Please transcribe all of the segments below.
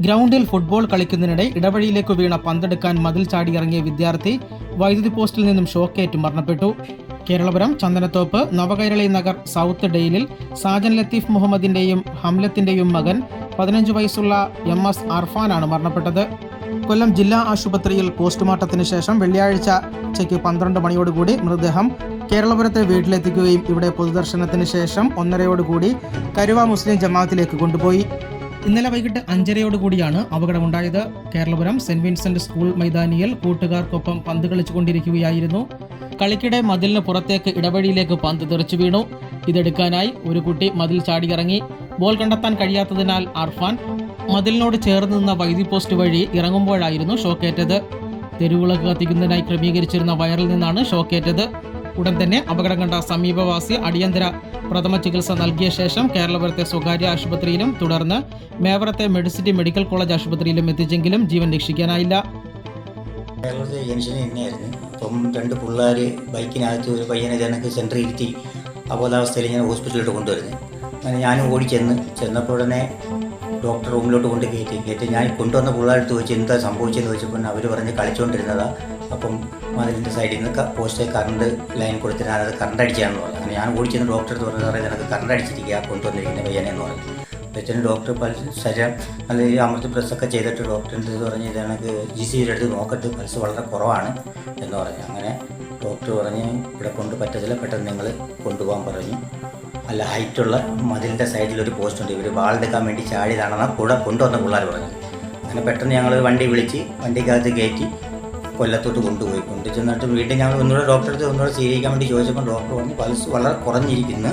ഗ്രൗണ്ടിൽ ഫുട്ബോൾ കളിക്കുന്നതിനിടെ ഇടവഴിയിലേക്ക് വീണ പന്തെടുക്കാൻ മതിൽ ചാടിയിറങ്ങിയ വിദ്യാർത്ഥി വൈദ്യുതി പോസ്റ്റിൽ നിന്നും ഷോക്കേറ്റ് മരണപ്പെട്ടു. കേരളപുരം ചന്ദനത്തോപ്പ് നവകൈരളി നഗർ സൗത്ത് ഡെയിലിൽ സാജൻ ലത്തീഫ് മുഹമ്മദിന്റെയും ഹംലത്തിന്റെയും മകൻ 15 വയസ്സുള്ള MS അർഫാനാണ് മരണപ്പെട്ടത്. കൊല്ലം ജില്ലാ ആശുപത്രിയിൽ പോസ്റ്റ്മോർട്ടത്തിന് ശേഷം വെള്ളിയാഴ്ച ഉച്ചയ്ക്ക് 12 മണിയോടുകൂടി മൃതദേഹം കേരളപുരത്തെ വീട്ടിലെത്തിക്കുകയും ഇവിടെ പൊതുദർശനത്തിന് ശേഷം 1:30 കരുവ മുസ്ലിം ജമാഅത്തിലേക്ക് കൊണ്ടുപോയി. ഇന്നലെ വൈകിട്ട് 5:30 അപകടമുണ്ടായത്. കേരളപുരം സെന്റ് വിൻസെന്റ് സ്കൂൾ മൈതാനിയിൽ കൂട്ടുകാർക്കൊപ്പം പന്ത് കളിച്ചുകൊണ്ടിരിക്കുകയായിരുന്നു. കളിക്കിടെ മതിലിന് പുറത്തേക്ക് ഇടവഴിയിലേക്ക് പന്ത് തെറിച്ചു വീണു. ഇതെടുക്കാനായി ഒരു കുട്ടി മതിൽ ചാടിയിറങ്ങി. ബോൾ കണ്ടെത്താൻ കഴിയാത്തതിനാൽ അർഫാൻ മതിലിനോട് ചേർന്ന് നിന്ന വൈദ്യുതി പോസ്റ്റ് വഴി ഇറങ്ങുമ്പോഴായിരുന്നു ഷോക്കേറ്റത്. തെരുവിളക്ക് കത്തിക്കുന്നതിനായി ക്രമീകരിച്ചിരുന്ന വയറിൽ നിന്നാണ് ഷോക്കേറ്റത്. ഉടൻ തന്നെ അപകടം കണ്ട സമീപവാസി അടിയന്തര പ്രഥമ ചികിത്സ നൽകിയ ശേഷം കേരളപുരത്തെ സ്വകാര്യ ആശുപത്രിയിലും തുടർന്ന് മേവറത്തെ മെഡിസിറ്റി മെഡിക്കൽ കോളേജ് ആശുപത്രിയിലും എത്തിച്ചെങ്കിലും ജീവൻ രക്ഷിക്കാനായില്ല. കേരളത്തിലെ ജംഗ്ഷനിൽ തന്നെയായിരുന്നു. അപ്പം 2 പിള്ളേർ ബൈക്കിനകത്ത് ഒരു പയ്യനെ ജനക്ക് സെൻറ്ററിൽ ഇരുത്തി അബോധാവസ്ഥയിൽ ഞാൻ ഹോസ്പിറ്റലിലോട്ട് കൊണ്ടുവരുന്നത്. അങ്ങനെ ഞാനും ഓടി ചെന്നപ്പോൾ ഉടനെ ഡോക്ടർ റൂമിലോട്ട് കൊണ്ട് കയറ്റി ഞാൻ കൊണ്ടുവന്ന പിള്ളേരെടുത്ത് ചോദിച്ചു എന്താ സംഭവിച്ചതെന്ന് ചോദിച്ചപ്പോൾ അവർ പറഞ്ഞ് കളിച്ചുകൊണ്ടിരുന്നതാണ്. അപ്പം മതിലിൻ്റെ സൈഡിൽ നിന്ന് പോസ്റ്റ് കറണ്ട് ലൈൻ കൊടുത്തിട്ട് ഞാനത് കറണ്ട് അടിച്ചാണെന്ന് പറഞ്ഞു. അങ്ങനെ ഞാൻ ഓടി ചെന്ന് ഡോക്ടർ അടുത്ത് പറഞ്ഞു സാറേ നിനക്ക് കറണ്ട് അടിച്ചിരിക്കുക കൊണ്ടുവന്നിരിക്കുന്ന പയ്യനെന്ന് പറഞ്ഞു. വെച്ചാൽ ഡോക്ടർ ശരീരം നല്ല രീതിയിൽ അമർത്തി പ്രസ്സൊക്കെ ചെയ്തിട്ട് ഡോക്ടറിൻ്റെ ഇത് പറഞ്ഞ് ഇത് എനിക്ക് GCG എടുത്ത് നോക്കിയിട്ട് പൾസ് വളരെ കുറവാണ് എന്ന് പറഞ്ഞു. അങ്ങനെ ഡോക്ടർ പറഞ്ഞ് ഇവിടെ കൊണ്ട് പറ്റത്തില്ല, പെട്ടെന്ന് നിങ്ങൾ കൊണ്ടുപോകാൻ പറഞ്ഞു. നല്ല ഹൈറ്റുള്ള മതിലിൻ്റെ സൈഡിലൊരു പോസ്റ്റ് ഉണ്ട്, ഇവർ വാളെടുക്കാൻ വേണ്ടി ചാടിയതാണെന്നാണ് കൂടെ കൊണ്ടുവന്ന പിള്ളേർ പറഞ്ഞത്. അങ്ങനെ പെട്ടെന്ന് ഞങ്ങൾ വണ്ടി വിളിച്ച് വണ്ടിക്കകത്ത് കയറ്റി കൊല്ലത്തോട്ട് കൊണ്ടുപോയി ചെന്നിട്ട് വീട്ടിൽ ഞങ്ങൾ ഒന്നുകൂടെ സ്വീകരിക്കാൻ വേണ്ടി ചോദിച്ചപ്പോൾ ഡോക്ടർ പറഞ്ഞു പൾസ് വളരെ കുറഞ്ഞിരിക്കുന്ന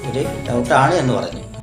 ഒരു ഡൗട്ടാണ് എന്ന് പറഞ്ഞു.